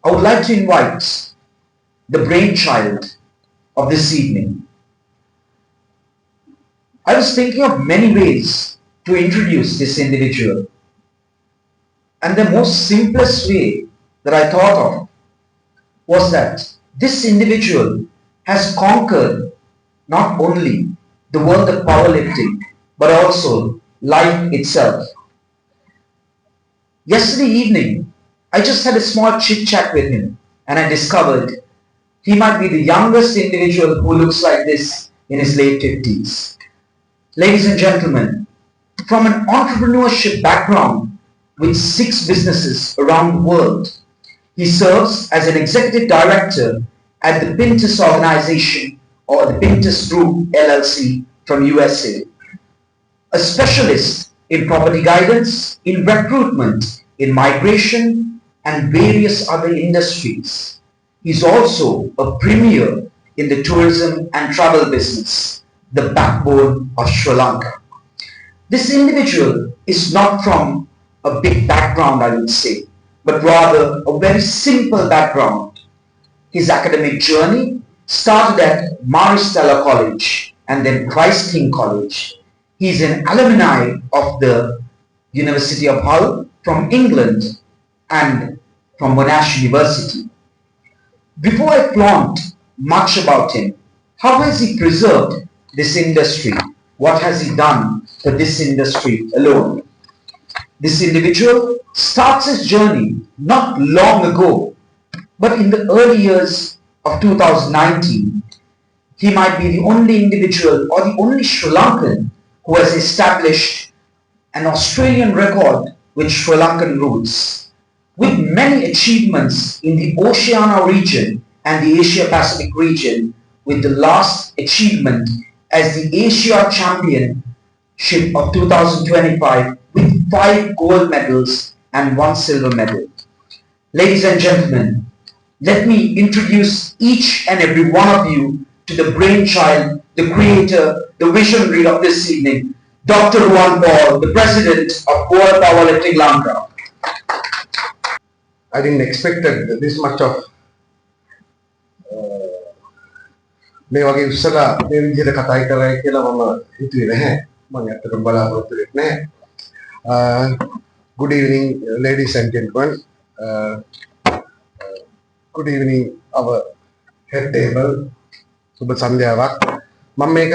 I would like to invite the brainchild of this evening. I was thinking of many ways to introduce this individual, and the most simplest way that I thought of was that this individual has conquered not only the world of powerlifting but also life itself. Yesterday evening, I just had a small chit chat with him and I discovered he might be the youngest individual who looks like this in his late 50s. Ladies and gentlemen, from an entrepreneurship background with 6 businesses around the world, he serves as an executive director at the Pintus organization or the Pintus Group LLC from USA, a specialist in property guidance, in recruitment, in migration, and various other industries. He's also a premier in the tourism and travel business, the backbone of Sri Lanka. This individual is not from a big background, I would say, but rather a very simple background. His academic journey started at Maristella College and then Christ King College. He is an alumni of the University of Hull from England and from Monash University. Before I flaunt much about him, how has he preserved this industry? What has he done for this industry alone? This individual starts his journey not long ago, but in the early years of 2019. He might be the only individual or the only Sri Lankan who has established an Australian record with Sri Lankan roots. With many achievements in the Oceania region and the Asia Pacific region, with the last achievement as the Asia Championship of 2025 with 5 gold medals and 1 silver medal. Ladies and gentlemen, let me introduce each and every one of you to the brainchild, the creator, the visionary of this evening, Dr. Ruan Paul, the president of World Powerlifting Lanka. I didn't expect this much of මේ වගේ ඉස්සලා මේ විදිහට කතා කරයි කියලා මම හිතුවේ නැහැ. මම ඇත්තටම බලාපොරොත්තු වෙන්නේ නැහැ. Good evening ladies and gentlemen. Good evening our head table. සුබ සන්ධ්‍යාවක්. මම මේක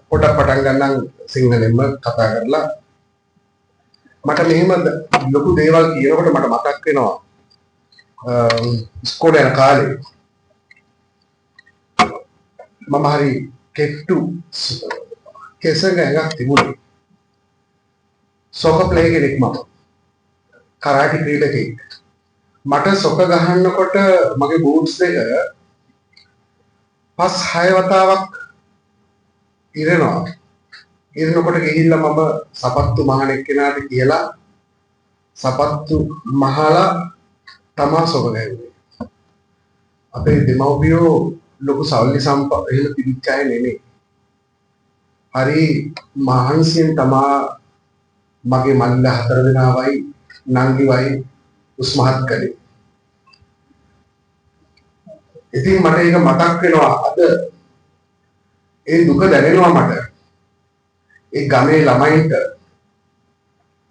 පොඩක් පටන් ගන්නම් සිංහලෙන්ම කතා කරලා. මට මෙහෙම ලොකු දේවල් කියනකොට මට මතක් වෙනවා ඉස්කෝලේ යන කාලේ මම හරි කෙට්ටු කෙසඟ එකක් තිබුණේ. සොක ප්ලේ කෙනෙක් මම. කරාටි ක්‍රීඩකෙක්. මට සොක ගහන්නකොට මගේ බූට්ස් දෙක 5-6 වතාවක් ඉරෙනවා. ඉරනකොට ගිහිල්ලා මම සපත්තු මහන එක්කෙනාට කියලා සපත්තු මහලා තමා සොක ගැහුවේ. අපේ දෙමව්පියෝ ලොකු සල්ලි එහෙම තිබිච්ච අය නෙමෙයි. හරි මහන්සියෙන් තමා මගේ මල්ල 4 දෙනාවයි නංගිවයි උස්මහත් කළේ. ඉතින් මට ඒක මතක් වෙනවා අද ඒ දුක දැනෙනවා මට. ඒ ගමේ ළමයින්ට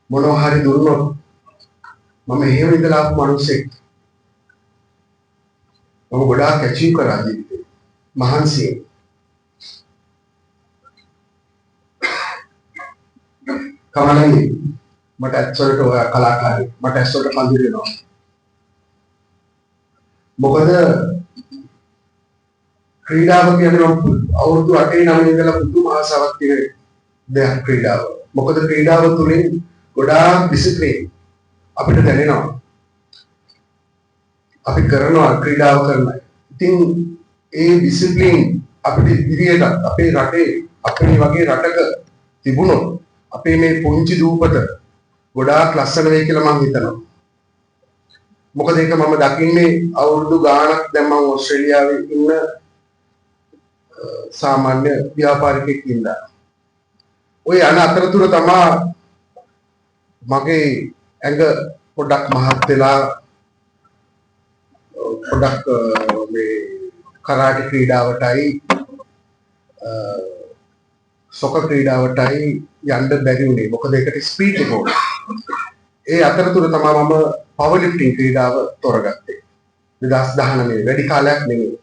මොනවා හරි දුන්නොත් මම එහෙම ඉඳලා ආපු මිනිස්සෙක්. මම ගොඩාක් ඇචීව් කරා ජීවිතේ. මහන්සියෙන්. කමලයි මට ඇත්තට ඔය කලාකාරී මට ඇත්තට පන්දිරෙනවා. මොකද ක්‍රීඩාව කියන්නේ අවුරුදු 8-9 ඉඳලා පුදුම ආසාවක් තියෙන දෙයක් ක්‍රීඩාව. මොකද ක්‍රීඩාව තුළින් ගොඩාක් ඩිසිප්ලින් අපිට දැනෙනවා. අපි කරනවා ක්‍රීඩාව කරනවා. ඉතින් ඒ ඩිසිප්ලින් අපිට ඉදිරියට අපේ රටේ අපේ වගේ රටක තිබුණොත් අපේ මේ පුංචි දූපත ගොඩාක් ලස්සන වෙයි කියලා මම හිතනවා. මොකද ඒක මම දකින්නේ අවුරුදු ගාණක් දැන් මම ඕස්ට්‍රේලියාවේ ඉන්න සාමාන්‍ය ව්‍යාපාරිකයෙක් ඉඳලා. ඔය අන අතරතුර තමා මගේ ඇඟ පොඩක් මහත් වෙලා පොඩක් මේ කරාටි ක්‍රීඩාවටයි සොකර් ක්‍රීඩාවටයි යන්න බැරි වුණේ. මොකද ඒකට ස්පීඩ් එක ඕනේ. ඒ අතරතුර තමයි මම පවර් ලිෆ්ටිං ක්‍රීඩාව තෝරගත්තේ. 2019 වැඩි කාලයක් නෙමෙයි.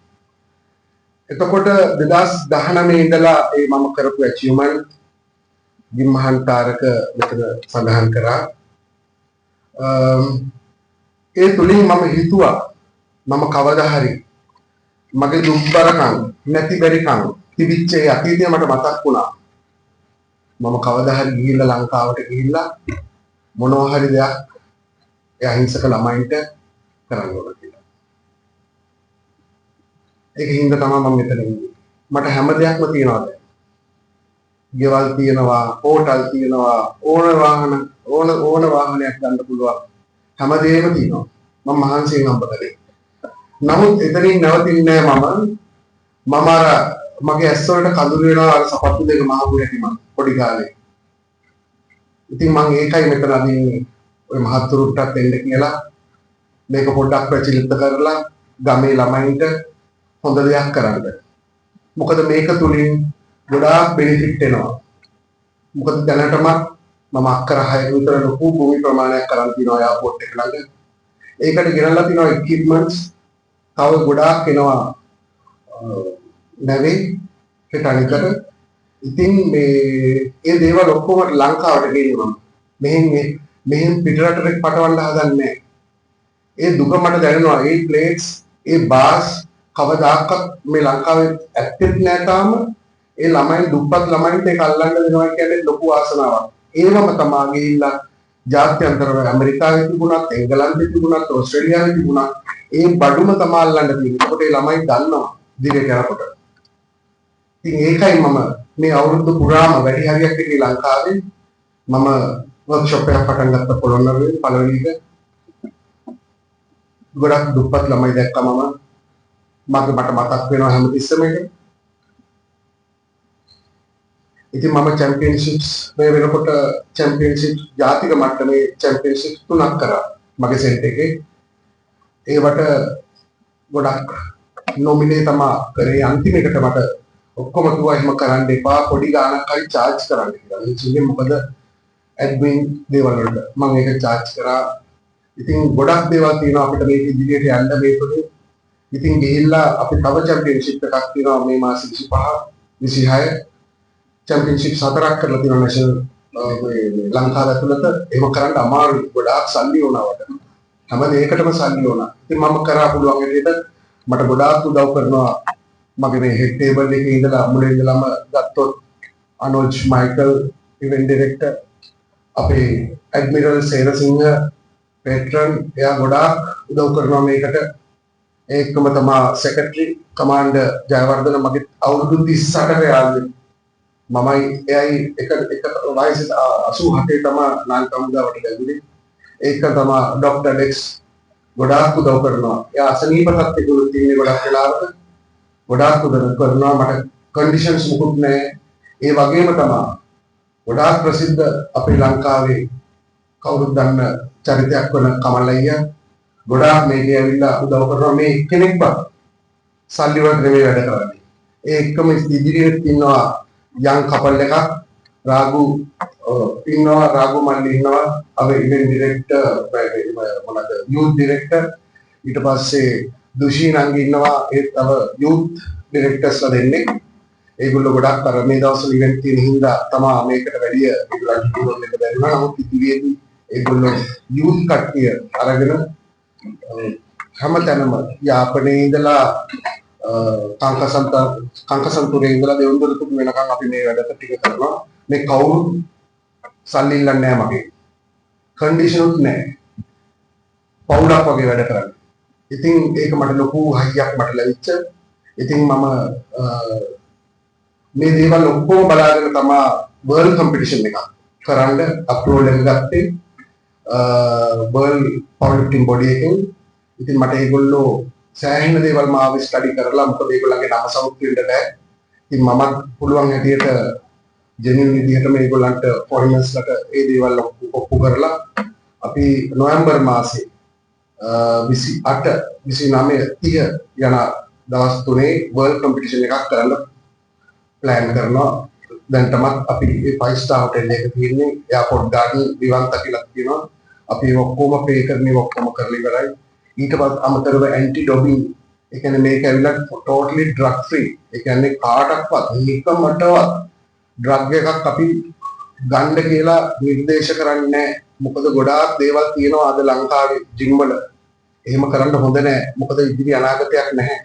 එතකොට 2019 ඉඳලා ඒ මම කරපු ඇචීව්මන්ට් ගිම්මහන් තාරක මෙතන සඳහන් කරා. ඒ තුලින් මම හිතුවා මම කවදා හරි මගේ දුක්බරකම් නැති බැරිකම් තිබිච්ච ඒ අතීතය මට මතක් වුණා. මම කවදා හරි ගිහිල්ලා ලංකාවට ගිහිල්ලා මොනවා හරි දෙයක් ඒ අහිංසක ළමයින්ට කරන්න ඕන කියලා. ඒක හින්දා තමයි මම මෙතන ඉන්නේ. මට හැම දෙයක්ම තියනවා දැන්. ගෙවල් තියනවා, හෝටල් තියනවා, ඕන වාහනයක් ගන්න පුළුවන්. හැමදේම තියනවා. මම මහන්සියෙන් හම්බ කරේ. නමුත් එතනින් නැවතින්නේ නැහැ මම අර මගේ ඇස් වලට කඳුළු වෙනවා අර සපත්තු දෙක මහපු හැටි මම පොඩි කාලේ. ඉතින් මම ඒකයි මෙතන අදින්නේ ඔය මහත්තුරුට්ටත් එන්න කියලා මේක පොඩ්ඩක් ප්‍රචලිත කරලා ගමේ ළමයින්ට හොඳ දෙයක් කරන්න. මොකද මේක තුලින් ගොඩාක් බෙනිෆිට් එනවා. මොකද දැනටම මම අක්කර 6 විතර ලොකු භූමි ප්‍රමාණයක් කරන් තියනවා එයාපෝට් එක ළඟ. ඒකට ගෙනල්ලා තියනවා ඉක්විප්මන්ට්ස් තව ගොඩාක් එනවා නැවේ හිට අනිකට. ඉතින් මේ දේවල් ඔක්කොම ලංකාවට ගෙනියනවා. මෙහෙන් පිටරටට පටවන්න හදන්නේ. ඒ දුක මට දැනෙනවා. ඒ ප්ලේට්ස්, ඒ බාස් කවදාකවත් මේ ලංකාවේ ඇත්තෙත් නෑ තාම. ඒ ළමයි දුප්පත් ළමයින්ට ඒක අල්ලන්න දෙනවා කියන්නේ ලොකු ආසනාවක්. ඒවම තමයි ගිහිල්ලා ජාත්‍යන්තරව ඇමරිකාවේ තිබුණත්, එංගලන්තේ තිබුණත්, ඕස්ට්‍රේලියාවේ තිබුණත් ඒ බඩුම තමයි අල්ලන්න තියෙන්නේ. ඒකට ඒ ළමයි දන්නවා දිවේ කරකට. ඉතින් ඒකයි මම මේ අවුරුදු පුරාම වැඩි හරියක් ඉන්නේ ලංකාවේ. මම වර්ක්ෂොප් එකක් පටන් ගත්ත පොළොන්නරුවේ පළවෙනි එක. ගොඩක් දුප්පත් ළමයි දැක්කම මට මතක් වෙනවා හැමතිස්සෙම ඒක. ඉතින් මම චැම්පියන්ෂිප්ස් මේ වෙනකොට චැම්පියන්ෂිප් ජාතික මට්ටමේ චැම්පියන්ෂිප් 3ක් කරා මගේ සෙන්ටර් එකේ. ඒවට ගොඩක් නොමිනේ තමයි කරේ. අන්තිම එකට මට ඔක්කොම කිව්වා එහෙම කරන්න එපා, පොඩි ගාණක් හරි charge කරන්න කියලා. ඒ කියන්නේ මොකද ඇඩ්මින් දේවල් වලට මම ඒක charge කරා. ඉතින් ගොඩක් දේවල් තියෙනවා අපිට මේක ඉදිරියට යන්න මේකේ. ඉතින් ගිහිල්ලා අපි තව චැම්පියන්ෂිප් එකක් තියෙනවා මේ මාස 25 26 චැම්පියන්ෂිප් 4ක් කරලා තියෙනවා නැෂනල් ලංකාව ඇතුළත. එහෙම කරන්න අමාරුයි. ගොඩාක් සල්ලි ඕනවට. හැම දෙයකටම සල්ලි ඕන. ඉතින් මම කරා පුළුවන් විදිහට මට ගොඩාක් උදව් කරනවා මගේ මේ හෙඩ් ටේබල් එකේ ඉඳලා මුලින් ඉඳලම ගත්තොත් අනෝජ් මයිකල් ඉවෙන්ට් ඩිරෙක්ටර්, අපේ ඇඩ්මිරල් සේරසිංහ පේට්‍රන් එයා ගොඩාක් උදව් කරනවා මේකට. ඒකම තමයි සෙක්‍රටරි කමාන්ඩර් ජයවර්ධන මගේ අවුරුදු 38ක යාළුවෙක්. මමයි එයයි එක වයස 87 තමයි නායක හමුදාවට ලැබුණේ. ඒක තමයි ડોක්ටර් ඩෙක්ස් ගොඩාක් උදව් කරනවා. එයා අසනීප තත්ත්වෙකුත් තියෙන ගොඩක් වෙලාවට ගොඩාක් උදව් කරනවා. මට කන්ඩිෂන්ස් මුකුත් නැහැ. ඒ වගේම තමයි ගොඩාක් ප්‍රසිද්ධ අපේ ලංකාවේ කවුරුත් දන්න චරිතයක් වන කමල් අයියා ගොඩාක් මේකේ ඇවිල්ලා උදව් කරනවා. මේ කෙනෙක්වත් සල්ලි වලට නෙමෙයි වැඩ කරන්නේ. ඒ එක්කම ඉදිරියට ඉන්නවා යම් කපල් එකක් රාගු ඉන්නවා, රාගු මල්ලි ඉන්නවා, අපේ ඉවෙන්ට් ඩිරෙක්ටර් මොනවාද යූත් ඩිරෙක්ටර්, ඊට පස්සේ දුෂී නංගි ඉන්නවා. ඒ තව යූත් ඩිරෙක්ටර්ස්ලා දෙන්නේ. ඒගොල්ලෝ ගොඩක් අර මේ දවස්වල ඉවෙන්ට් තියෙන හින්දා තමයි මේකට වැඩි ඒගොල්ලන්ට ඩිරෝල් එක බැරි වුණා. නමුත් ඉදිරියේදී ඒගොල්ලෝ යූත් කට්ටිය අරගෙන හැමතැනම යාපනයේ ඉඳලා කංකසන්තුරේ ඉඳලා දෙවුන්දරට වෙනකන් අපි මේ වැඩ ටික කරනවා. මේ කවුරුත් සල්ලි ඉල්ලන්නේ නැහැ මගේ. කන්ඩිෂනුත් නැහැ. පවුලක් වගේ වැඩ කරන්නේ. ඉතින් ඒක මට ලොකු හයියක් මට ලැබිච්ච. ඉතින් මම මේ දේවල් ඔක්කොම බලාගෙන තමයි වර්ල්ඩ් කම්පිටිෂන් එකක් කරන්න අප්ලෝඩ් එක ගත්තේ. වර්ල්ඩ් පවර්ලිෆ්ටිං බොඩි එකෙන්. ඉතින් මට ඒගොල්ලෝ සෑහෙන දේවල් මාව ස්ටඩි කරලා මොකද ඒගොල්ලන්ගේ නම සවුත් වෙන්න බෑ. ඉතින් මමත් පුළුවන් හැටියට ජෙනුයින් විදිහට මේගොල්ලන්ට ෆොරිනර්ස්ලට ඒ දේවල් ඔප්පු කරලා අපි නොවැම්බර් මාසේ 28 29 30 යන දවස් තුනේ වර්ල්ඩ් කම්පිටිෂන් එකක් කරන්න ප්ලෑන් කරනවා. දැන්ටමත් අපි ඒ 5 ස්ටාර් හොටෙල් එක තියෙන්නේ එයාපෝට් ගාඩන් විවන්ත කියලා කියනවා. අපි ඒක ඔක්කොම පේ කරන්නේ ඔක්කොම කරලා ඉවරයි. ඊට පස්සේ අමතරව ඇන්ටි ඩොපින් ඒ කියන්නේ මේක ඇවිල්ලා ටෝටලි ඩ්‍රග් ෆ්‍රී. ඒ කියන්නේ කාටවත් නිකමටවත් ඩ්‍රග් එකක් අපි ගන්න කියලා නිර්දේශ කරන්නේ නැහැ. මොකද ගොඩාක් දේවල් තියෙනවා අද ලංකාවේ ජිම් වල. එහෙම කරන්න හොඳ නැහැ. මොකද ඉදිරි අනාගතයක් නැහැ.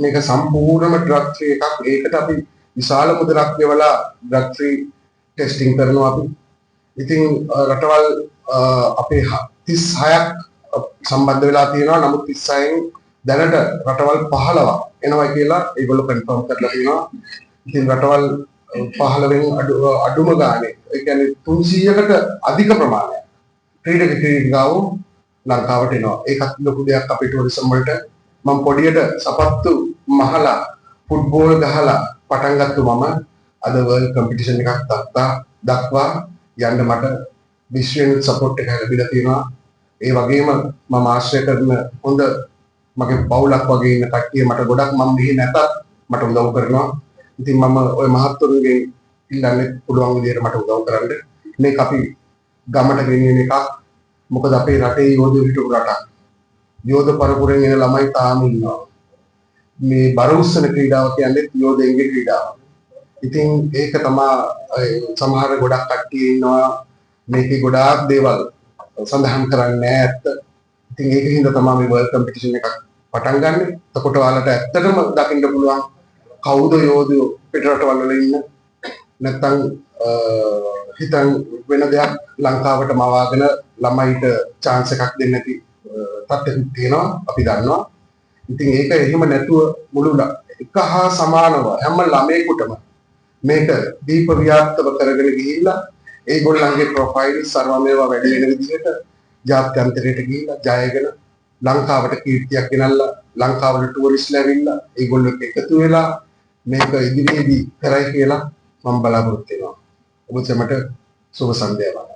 මේක සම්පූර්ණම ඩ්‍රග් ෆ්‍රී එකක්. ඒකට අපි විශාල මුදලක් ගෙවලා ඩ්‍රග් ෆ්‍රී ටෙස්ටිං කරනවා අපි. ඉතින් රටවල් අපේ 36ක් සම්බන්ධ වෙලා තියෙනවා. නමුත් 36න් දැනට රටවල් 15ක් එනවා කියලා ඒගොල්ලෝ කන්ෆර්ම් කරලා තියෙනවා. ඉතින් රටවල් 15න් අඩුම ගානේ ඒ කියන්නේ 300කට අධික ප්‍රමාණයක් ක්‍රීඩකයෝ ලංකාවට එනවා. ඒකත් ලොකු දෙයක් අපේ ටුරිසම් වලට. මම පොඩියට සපත්තු මහලා ෆුට්බෝල් ගහලා පටන් ගත්තු මම අද වර්ල්ඩ් කම්පිටිෂන් එකක් දක්වා යන්න මට විශ්වෙන් සපෝට් එක ලැබිලා තියෙනවා. ඒ වගේම මම ආශ්‍රය කරන හොඳ මගේ පවුලක් වගේ ඉන්න කට්ටිය මට ගොඩක් මම මෙහි නැතත් මට උදව් කරනවා. ඉතින් මම ওই මහත්තුරුන්ගෙන් ඉල්ලන්නේ පුළුවන් විදිහට මට උදව් කරන්න. මේක අපි ගමට ගෙනියන එකක්. මොකද අපේ රටේ යෝධ හිටපු රටක්. යෝධ පරපුරෙන් එන ළමයි තාම ඉන්නවා. මේ බරඋස්සන ක්‍රීඩාව කියන්නේ යෝධයන්ගේ ක්‍රීඩාව. ඉතින් ඒක තමයි සමහර ගොඩක් කට්ටිය ඉන්නවා මේකේ ගොඩාක් දේවල් සඳහන් කරන්නේ නැහැ ඇත්ත. ඉතින් ඒකින්ද තමයි මේ වර්ල්ඩ් කම්පිටිෂන් එකක් පටන් ගන්න. එතකොට ඔයාලට ඇත්තටම දකින්න පුළුවන් කවුද යෝධයෝ පිටරටවල වල ඉන්න. නැත්තම් හිතන් වෙන දෙයක් ලංකාවට මවාගෙන ළමයිට chance එකක් දෙන්න නැති තත්ත්වෙත් තියෙනවා අපි දන්නවා. ඉතින් ඒක එහෙම නැතුව මුළු එක හා සමානව හැම ළමයෙකුටම මේක දීප ව්‍යාප්තව කරගෙන ගිහිල්ලා ඒගොල්ලන්ගේ ප්‍රොෆයිල් සර්වමේවා වැඩි වෙන විදිහට ජාත්‍යන්තරයට ගිහිල්ලා ජයගෙන ලංකාවට කීර්තියක් ගෙනල්ලා ලංකාවට ටුවරිස්ට්ලා ඇවිල්ලා ඒගොල්ලෝ එකතු වෙලා මේක ඉදිරියේදී කරයි කියලා මම බලාපොරොත්තු වෙනවා. ඔබ සැමට සුබ සන්ධ්‍යාවක්.